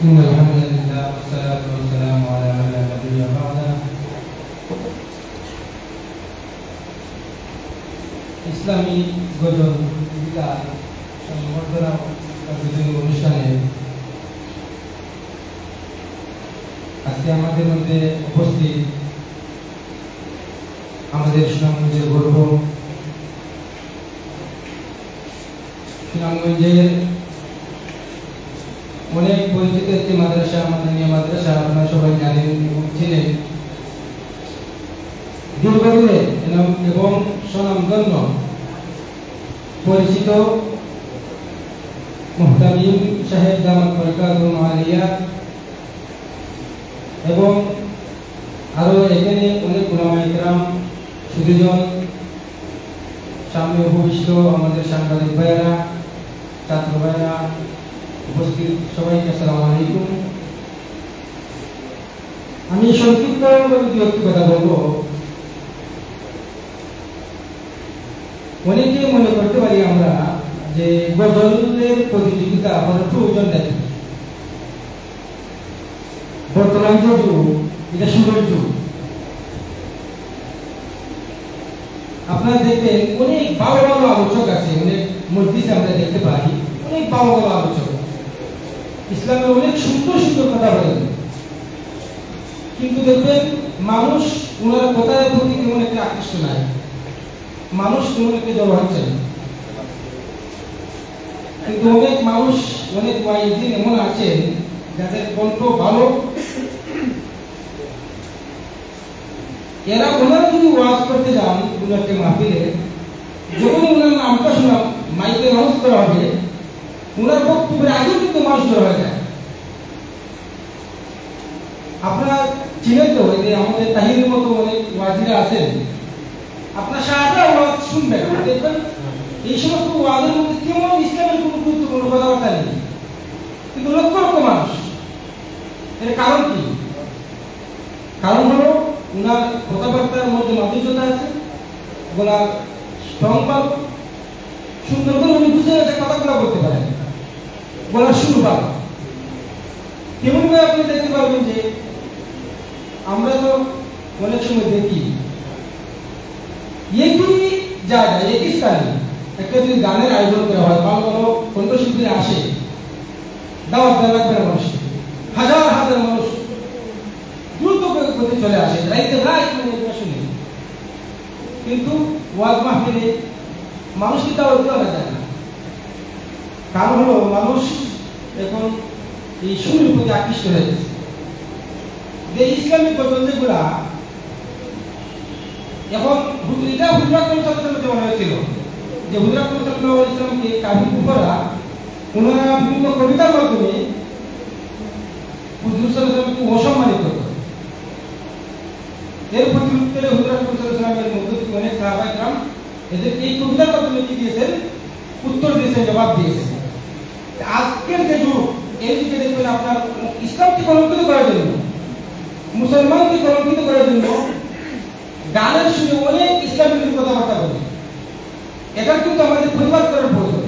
إن الحمد لله والصلاة والسلام على من لا نبي بعده ইসলামী গজল বিকার সংবর্ধনা অনুষ্ঠানে আজকে আমাদের মধ্যে উপস্থিত আমাদের সুনামগঞ্জের গর্ব, সুনামগঞ্জের অনেক পরিচিত একটি মাদ্রাসা, আমাদের মাদ্রাসা আপনারা সবাই জানেন এবং চিনেন। দীর্ঘদিনে এবং সুনামধন্য পরিচিত মুহতামিম সাহেব দামাত বরকাতুহুম আলিয়া এবং আরো এখানে অনেক উলামায়ে কেরাম, সুধীজন, সামনে উপবিষ্ট আমাদের সাংবাদিক ভাইয়েরা, ছাত্র ভাইয়েরা, উপস্থিত সবাইকে আসসালামু আলাইকুম। আমি সংক্ষিপ্ত একটি কথা বলবো। অনেকে মনে করতে পারি আমরা যে গজলের প্রতিযোগিতা আমাদের প্রয়োজন নেই। বর্তমান যে যুগ, এটা সুন্দর যুগ। আপনারা দেখবেন অনেক ভালো ভালো আলোচক আছে, অনেক মজলিসে আমরা দেখতে পাই অনেক ভালো ভালো আলোচক ইসলামের অনেক সুন্দর সুন্দর কথা বলেন, কিন্তু দেখবেন মানুষ ওনার কথার প্রতি তেমন একটা আকৃষ্ট নাই, মানুষ তেমন একটা জড়ো হচ্ছে। কিন্তু অনেক মানুষ, অনেক ওয়াইজিন এমন আছেন যাদের কণ্ঠ ভালো, এরা ওনারা যদি ওয়াজ করতে যান কোনো একটা মাহফিলে, যখন ওনার নামটা শোনা মাইকে অ্যানাউন্স করা হবে, ওনার বক্তব্যের আগে কিন্তু মানুষ জড়ো হয়ে যায়। আপনারা চিনেন তো যে আমাদের তাহিরের মতো অনেক ওয়াজিরা আছেন, আপনার সারাটা ওয়াজ শুনবেন, দেখবেন এই সমস্ত ওয়াজের মধ্যে কেমন ইসলামের কোনো গুরুত্বপূর্ণ কথাবার্তা নেই, কিন্তু লক্ষ লক্ষ মানুষ। এর কারণ কি? কারণ হলো ওনার কথাবার্তার মধ্যে মাধুর্যতা আছে, গলার স্ট্রং ভালো, সুন্দর করে উনি বুঝে গেছে কথাগুলো বলতে পারেন, গলার সুর ভালো। কেমন করে আপনি দেখতে পারবেন যে আমরা তো অনেক সময় দেখি একই জায়গায় একই স্থানে একটা যদি গানের আয়োজন করা হয়, ভালো ভালো কণ্ঠশিল্পীরা আসে, দাওয়াত দেওয়া লাগবে না মানুষকে, হাজার হাজার মানুষ দ্রুত গতিতে চলে আসে, রাইতে রাত শুনে। কিন্তু ওয়াজ মাহফিলে মানুষকে দাওয়াত দেওয়া যায় না। কারণ হলো মানুষ এখন এই সুরের প্রতি আকৃষ্ট হয়ে গেছে। যে ইসলামিক গজল যেগুলা এখন এটা হুজুর আকরাম সাল্লাল্লাহু আলাইহি ওয়াসাল্লাম দেওয়া হয়েছিল, যে হুজুর আকরাম সাল্লাল্লাহু আলাইহি ওয়াসাল্লামকে কাফির কুফাররা ওনারা বিভিন্ন কবিতার মাধ্যমে হুজুর সাল্লাল্লাহু আলাইহি ওয়াসাল্লামকে অসম্মানিত করত। এর প্রতিউত্তরে হুজুর আকরাম সাল্লাল্লাহু আলাইহি ওয়াসাল্লামের মধ্য থেকে অনেক সাহাবায়ে কেরাম এদের এই কবিতার মাধ্যমে কি দিয়েছেন? উত্তর দিয়েছেন, জবাব দিয়েছেন। আজকের যে যুগ, এই যুগে দেখবেন আপনার ইসলামকে কলঙ্কিত করার জন্য, মুসলমানকে কলঙ্কিত করার জন্য গানের সুরে অনেক ইসলামের কথাবার্তা বলে। এটার কিন্তু আমাদের প্রতিবাদ করার প্রয়োজন।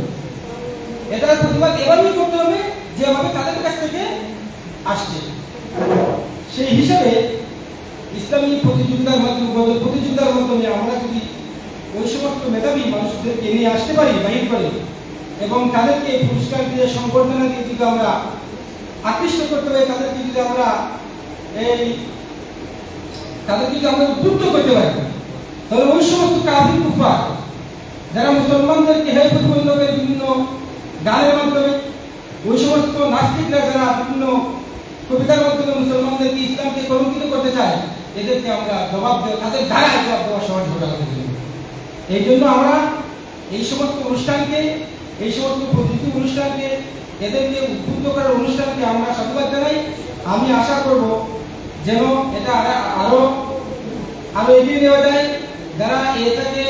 এটার প্রতিবাদ এভাবেই করতে হবে যেভাবে তাদের কাছ থেকে আসছে। সেই হিসাবে ইসলামী প্রতিযোগিতার মাধ্যমে, গজল প্রতিযোগিতার মাধ্যমে আমরা যদি ওই সমস্ত মেধাবী মানুষদেরকে নিয়ে আসতে পারি, বাহির করে, এবং তাদেরকে পুরস্কার দিয়ে, সংবর্ধনা দিয়ে যদি আমরা আকৃষ্ট করতে পারি, তাদেরকে যদি আমরা উদ্বুদ্ধ করতে পারি, তাহলে ওই সমস্ত কাফির কুফার যারা মুসলমানদেরকে হেয় প্রতিবন্ধকের বিভিন্ন গানের মাধ্যমে, ওই সমস্ত নাস্তিকরা যারা বিভিন্ন কবিতার মাধ্যমে মুসলমানদেরকে, ইসলামকে কলঙ্কিত করতে চায়, এদেরকে আমরা জবাব দেওয়া, তাদের ধারায় জবাব দেওয়া সহজ হবে আমাদের জন্য। এই জন্য আমরা এই সমস্ত অনুষ্ঠানকে, এই সমস্ত প্রতিযোগী অনুষ্ঠানকে, এদেরকে উদ্বুদ্ধ করার অনুষ্ঠানকে আমরা সাধুবাদ জানাই। আমি আশা করব যেন এটা আরো এগিয়ে নেওয়া যায়। যারা এটাকে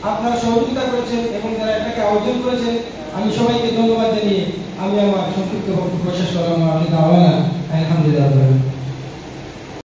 আপনারা সহযোগিতা করেছেন এবং যারা এটাকে আয়োজন করেছেন, আমি সবাইকে ধন্যবাদ জানিয়ে আমি আমার সংক্ষিপ্ত বক্তব্য শেষ করলাম। আলহামদুলিল্লাহ।